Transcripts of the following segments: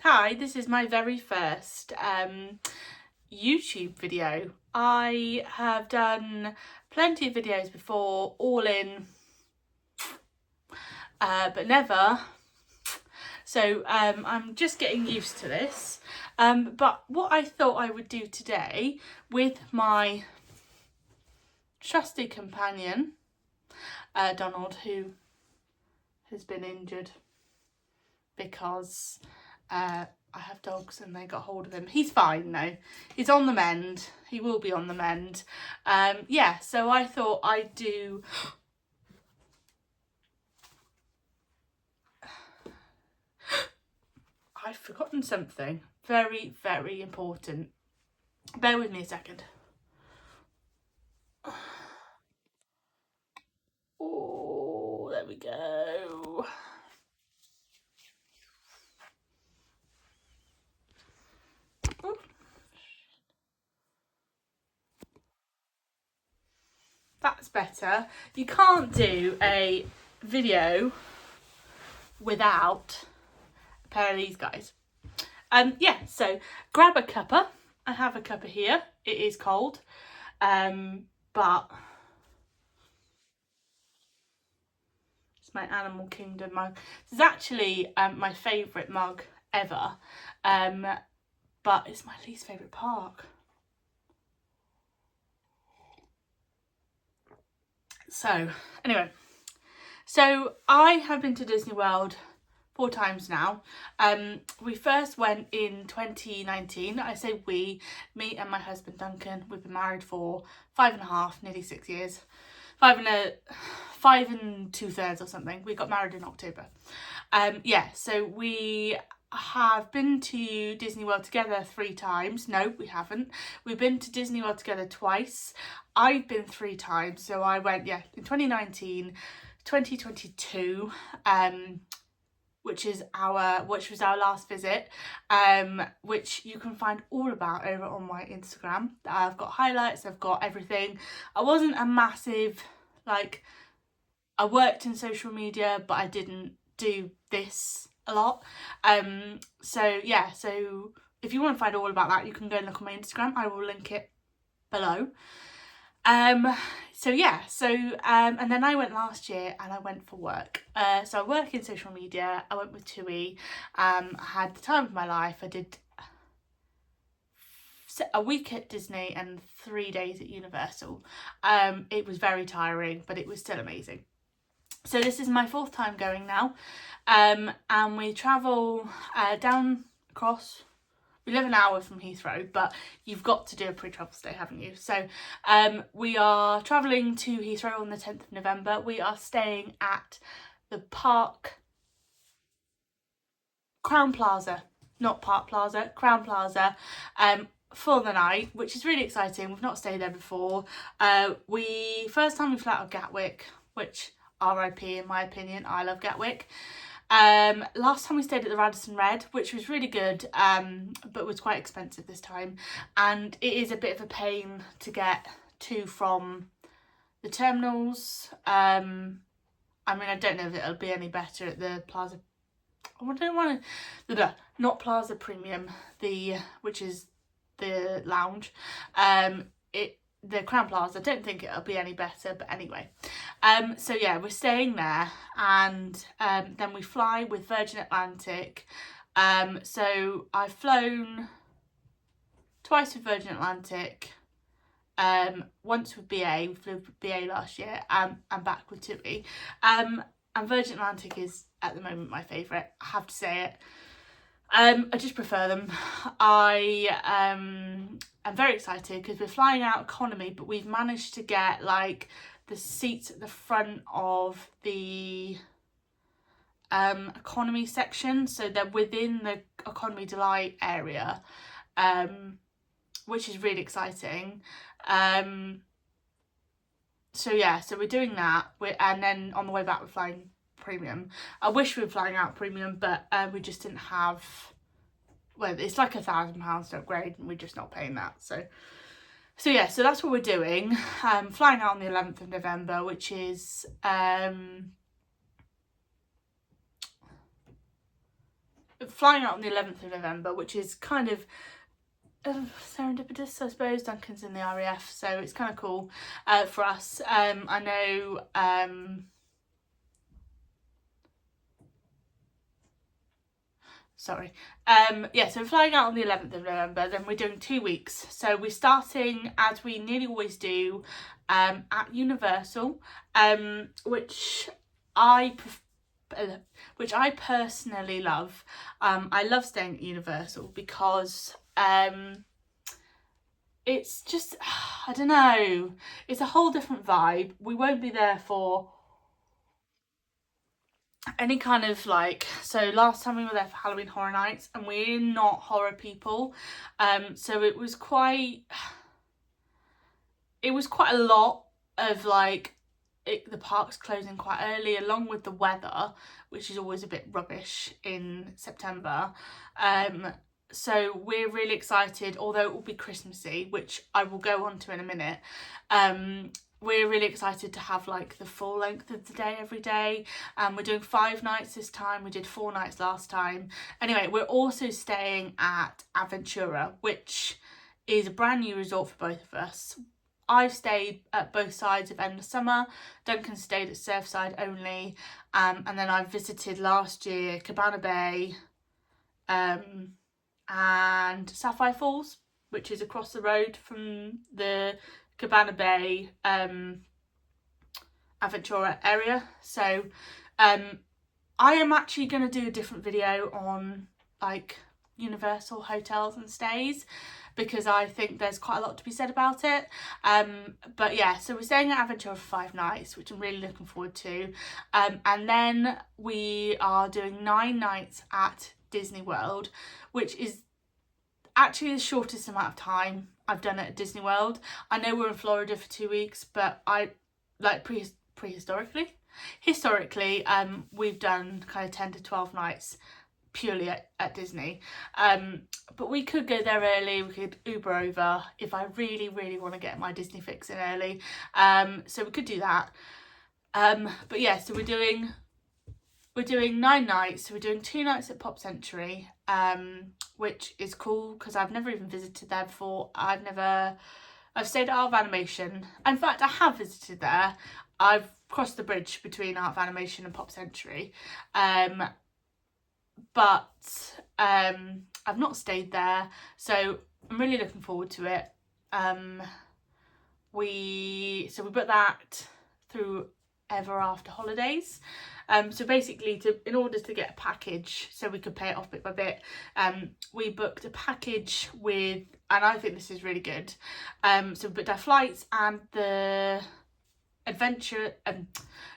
Hi, this is my very first YouTube video. I have done plenty of videos before, all in, but never. So I'm just getting used to this. But what I thought I would do today with my trusty companion, Donald, who has been injured because I have dogs and they got hold of him. He's fine though. He's on the mend. He will be on the mend. Yeah, so I thought I'd do... I've forgotten something very, very important. Bear with me a second. Oh, there we go. That's better. You can't do a video without a pair of these guys. Yeah, so grab a cuppa. I have a cuppa here. It is cold, but it's my Animal Kingdom mug. This is actually my favourite mug ever, but it's my least favourite park. So anyway, so I have been to Disney World 4 times now. We first went in 2019. I say we, me and my husband Duncan. We've been married for 5.5, nearly 6 years. 5 and 2/3 or something. We got married in October. Yeah, so we have been to Disney World together 3 times. No, we haven't. We've been to Disney World together twice. I've been 3 times. So I went, yeah, in 2019, 2022, which was our last visit, which you can find all about over on my Instagram. I've got highlights, I've got everything. I wasn't a massive, like, I worked in social media, but I didn't do this a lot. So yeah, so if you want to find all about that, you can go and look on my Instagram. I will link it below. So yeah, so and then I went last year and I went for work. So I work in social media. I went with TUI. I had the time of my life. I did a week at Disney and 3 days at Universal. It was very tiring, but it was still amazing. So this is my 4th time going now, and we travel down across. We live an hour from Heathrow, but you've got to do a pre-travel stay, haven't you? So we are travelling to Heathrow on the 10th of November. We are staying at the Crowne Plaza, not Park Plaza, Crowne Plaza, for the night, which is really exciting. We've not stayed there before. First time we flew out of Gatwick, which RIP in my opinion. I love Gatwick. Last time we stayed at the Radisson Red, which was really good, but was quite expensive this time, and it is a bit of a pain to get to from the terminals. I mean, I don't know if it'll be any better at the Plaza. I don't want to, not Plaza Premium, which is the lounge. The Crowne Plaza, I don't think it'll be any better, but anyway. So yeah, we're staying there, and then we fly with Virgin Atlantic. So I've flown twice with Virgin Atlantic, once with BA, we flew with BA last year, and back with TUI. And Virgin Atlantic is at the moment my favourite, I have to say it. I just prefer them. I'm very excited because we're flying out economy, but we've managed to get like the seats at the front of the economy section, so they're within the economy delight area, which is really exciting. So yeah, so we're doing that, and then on the way back we're flying premium. I wish we were flying out premium, but we just didn't have, well, it's like £1,000 to upgrade and we're just not paying that. So yeah, so that's what we're doing. Flying out on the 11th of November, which is flying out on the 11th of November, which is kind of serendipitous, I suppose. Duncan's in the RAF, so it's kind of cool for us. I know yeah, so we're flying out on the 11th of November, then we're doing 2 weeks. So we're starting, as we nearly always do, at Universal, which I personally love. I love staying at Universal because it's just, I don't know, it's a whole different vibe. We won't be there for any kind of like, so last time we were there for Halloween Horror Nights, and we're not horror people, so it was quite a lot of like the park's closing quite early, along with the weather, which is always a bit rubbish in September. So we're really excited, although it will be Christmassy, which I will go on to in a minute. We're really excited to have like the full length of the day every day. We're doing 5 nights this time. We did 4 nights last time. Anyway, we're also staying at Aventura, which is a brand new resort for both of us. I've stayed at both sides of Endless Summer. Duncan stayed at Surfside only. And then I visited last year Cabana Bay and Sapphire Falls, which is across the road from the Cabana Bay Aventura area. So I am actually going to do a different video on like Universal hotels and stays, because I think there's quite a lot to be said about it. But yeah, so we're staying at Aventura for 5 nights, which I'm really looking forward to. And then we are doing 9 nights at Disney World, which is actually the shortest amount of time I've done it at Disney World. I know we're in Florida for 2 weeks, but I like historically, we've done kind of 10 to 12 nights purely at Disney. But we could go there early, we could Uber over if I really want to get my Disney fix in early. So we could do that. But yeah, so we're doing 9 nights. So we're doing 2 nights at Pop Century, which is cool because I've never even visited there before. I've stayed at Art of Animation. In fact, I have visited there. I've crossed the bridge between Art of Animation and Pop Century. But I've not stayed there, so I'm really looking forward to it. We booked that through Ever After Holidays. So basically, in order to get a package, so we could pay it off bit by bit, we booked a package with, and I think this is really good. So we booked our flights and the adventure,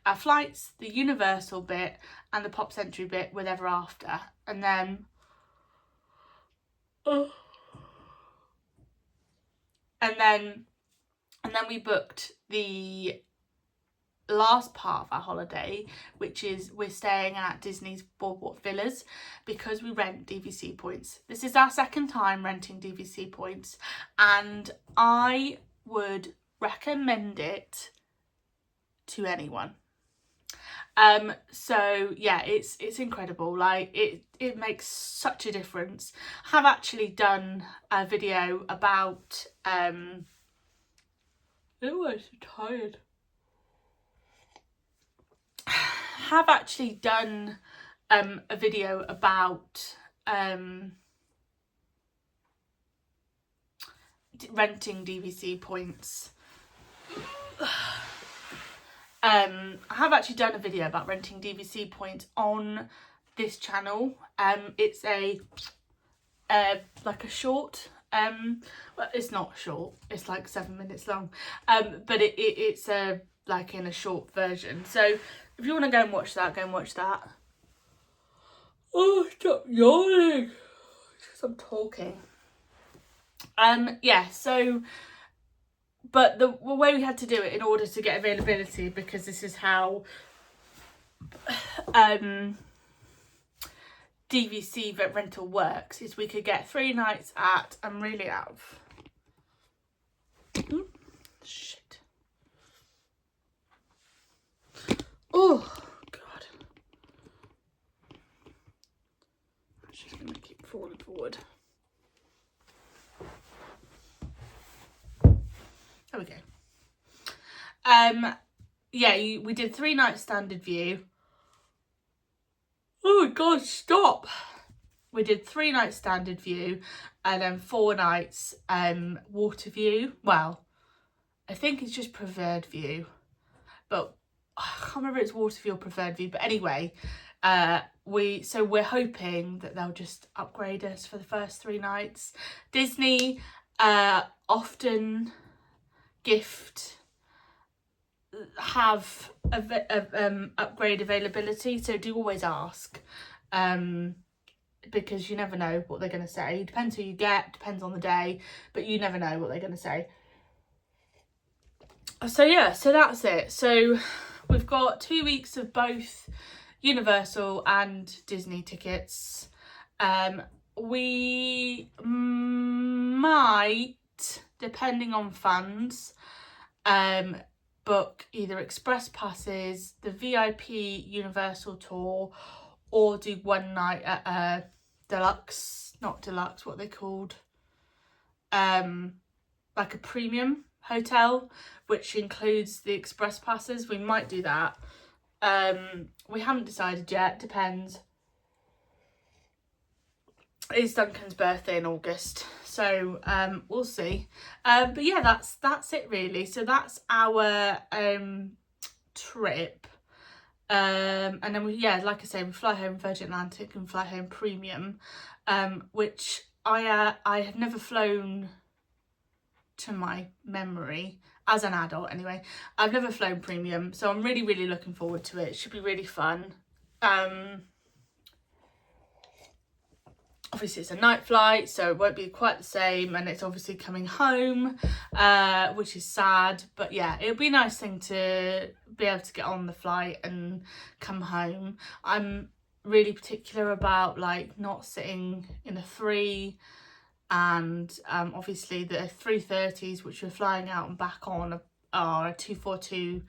our flights, the Universal bit, and the Pop Century bit with Ever After, and then we booked the last part of our holiday, which is we're staying at Disney's Boardwalk Villas, because we rent DVC points. This is our 2nd time renting DVC points, and I would recommend it to anyone. So yeah, it's incredible. Like it makes such a difference. I have actually done a video about oh, I'm so tired. Have actually done a video about renting DVC points. I have actually done a video about renting DVC points on this channel. It's like a short, well, it's not short, it's like 7 minutes long, but it's like in a short version. So if you want to go and watch that, go and watch that. Oh, stop yawning because I'm talking. Yeah, so but the way we had to do it in order to get availability, because this is how DVC rental works, is we could get 3 nights at, I'm really out of shit. Oh god, She's going to keep falling forward. There we go. Yeah, we did 3 nights standard view. Oh my god, stop! We did 3 nights standard view and then 4 nights water view. Well, I think it's just preferred view, but I can't remember if it's water view or preferred view. But anyway, we're hoping that they'll just upgrade us for the first 3 nights. Disney often have upgrade availability, so do always ask, because you never know what they're going to say. Depends who you get, depends on the day, but you never know what they're going to say. So yeah, so that's it. So we've got 2 weeks of both Universal and Disney tickets. We might, depending on funds, book either express passes, the VIP Universal tour, or do 1 night at a deluxe, not deluxe, what are they called? Like a premium hotel, which includes the express passes. We might do that. We haven't decided yet, depends. It's Duncan's birthday in August, so we'll see. But yeah, that's it really. So that's our trip. And then like I say, we fly home Virgin Atlantic and fly home premium, which I have never flown to my memory as an adult anyway. I've never flown premium, so I'm really looking forward to it. It should be really fun. Obviously it's a night flight, so it won't be quite the same, and it's obviously coming home, which is sad, but yeah, it'll be a nice thing to be able to get on the flight and come home. I'm really particular about like not sitting in a 3, and obviously the 330s, which we're flying out and back on, are a 242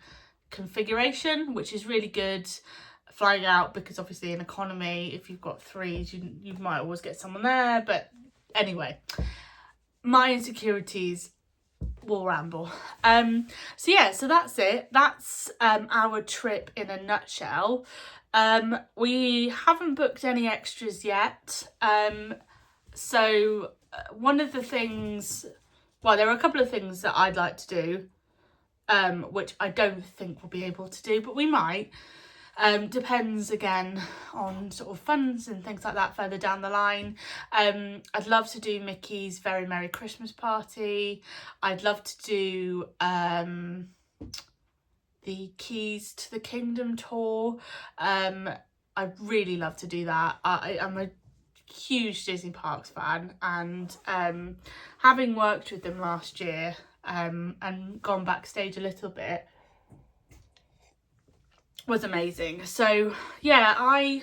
configuration, which is really good flying out, because obviously in economy, if you've got 3s, you might always get someone there. But anyway, my insecurities will ramble. So yeah, so that's it. That's our trip in a nutshell. We haven't booked any extras yet. So one of the things, well, there are a couple of things that I'd like to do, which I don't think we'll be able to do, but we might. Depends again on sort of funds and things like that further down the line. I'd love to do Mickey's Very Merry Christmas Party. I'd love to do the Keys to the Kingdom tour. I'd really love to do that. I'm a huge Disney Parks fan, and having worked with them last year and gone backstage a little bit was amazing. So yeah, I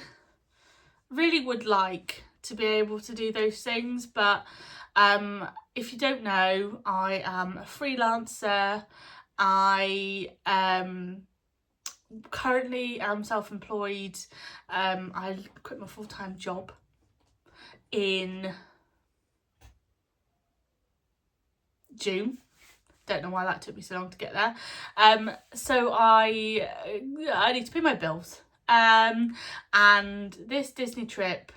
really would like to be able to do those things, but if you don't know, I am a freelancer. I currently am self-employed. I quit my full-time job in June. Don't know why that took me so long to get there. So I need to pay my bills. And this Disney trip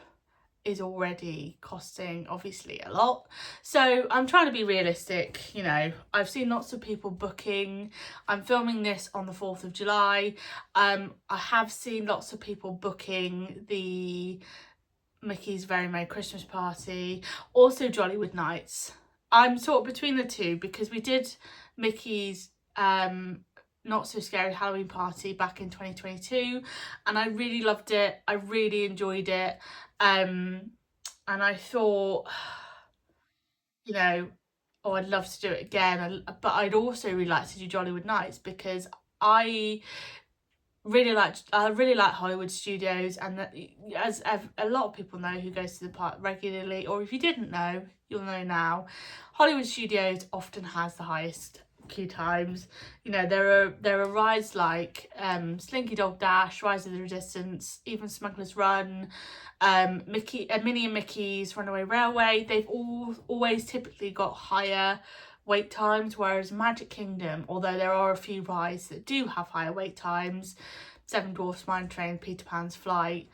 is already costing obviously a lot. So I'm trying to be realistic, you know. I've seen lots of people booking. I'm filming this on the 4th of July. I have seen lots of people booking the Mickey's Very Merry Christmas Party, also Jollywood Nights. I'm sort of between the two, because we did Mickey's Not So Scary Halloween Party back in 2022, and I really loved it. I really enjoyed it. And I thought, you know, oh, I'd love to do it again. But I'd also really like to do Jollywood Nights, because I really like Hollywood Studios, and that, as a lot of people know who goes to the park regularly, or if you didn't know, you'll know now, Hollywood Studios often has the highest queue times. You know, there are rides like Slinky Dog Dash, Rise of the Resistance, even Smuggler's Run, Minnie and Mickey's Runaway Railway. They've always typically got higher wait times, whereas Magic Kingdom, although there are a few rides that do have higher wait times, Seven Dwarfs Mine Train, Peter Pan's Flight,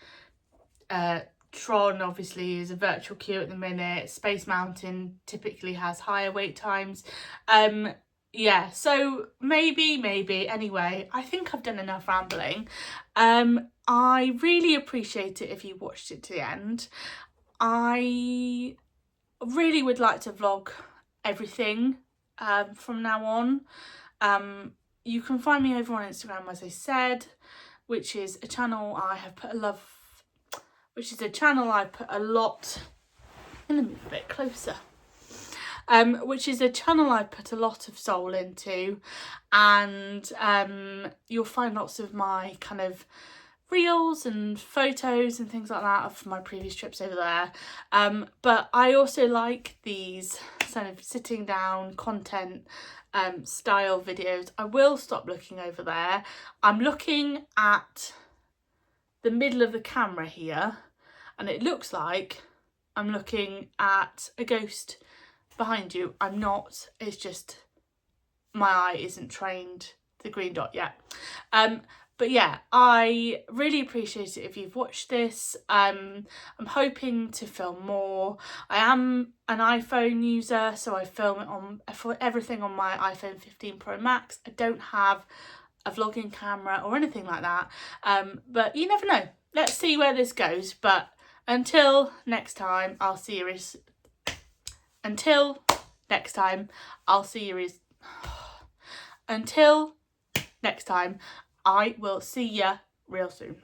Tron obviously is a virtual queue at the minute, Space Mountain typically has higher wait times. Yeah, so maybe, anyway, I think I've done enough rambling. I really appreciate it if you watched it to the end. I really would like to vlog everything from now on. You can find me over on Instagram, as I said, which is a channel I have put a lot, let me move a bit closer, which is a channel I put a lot of soul into, and you'll find lots of my kind of reels and photos and things like that of my previous trips over there. But I also like these kind of sitting down content style videos. I will stop looking over there. I'm looking at the middle of the camera here, and it looks like I'm looking at a ghost behind you. I'm not, it's just my eye isn't trained the green dot yet. But yeah, I really appreciate it if you've watched this. I'm hoping to film more. I am an iPhone user, so I film it for everything on my iPhone 15 Pro Max. I don't have a vlogging camera or anything like that. But you never know. Let's see where this goes. But until next time, I'll see you. Until next time, I'll see you. Until next time, I will see ya real soon.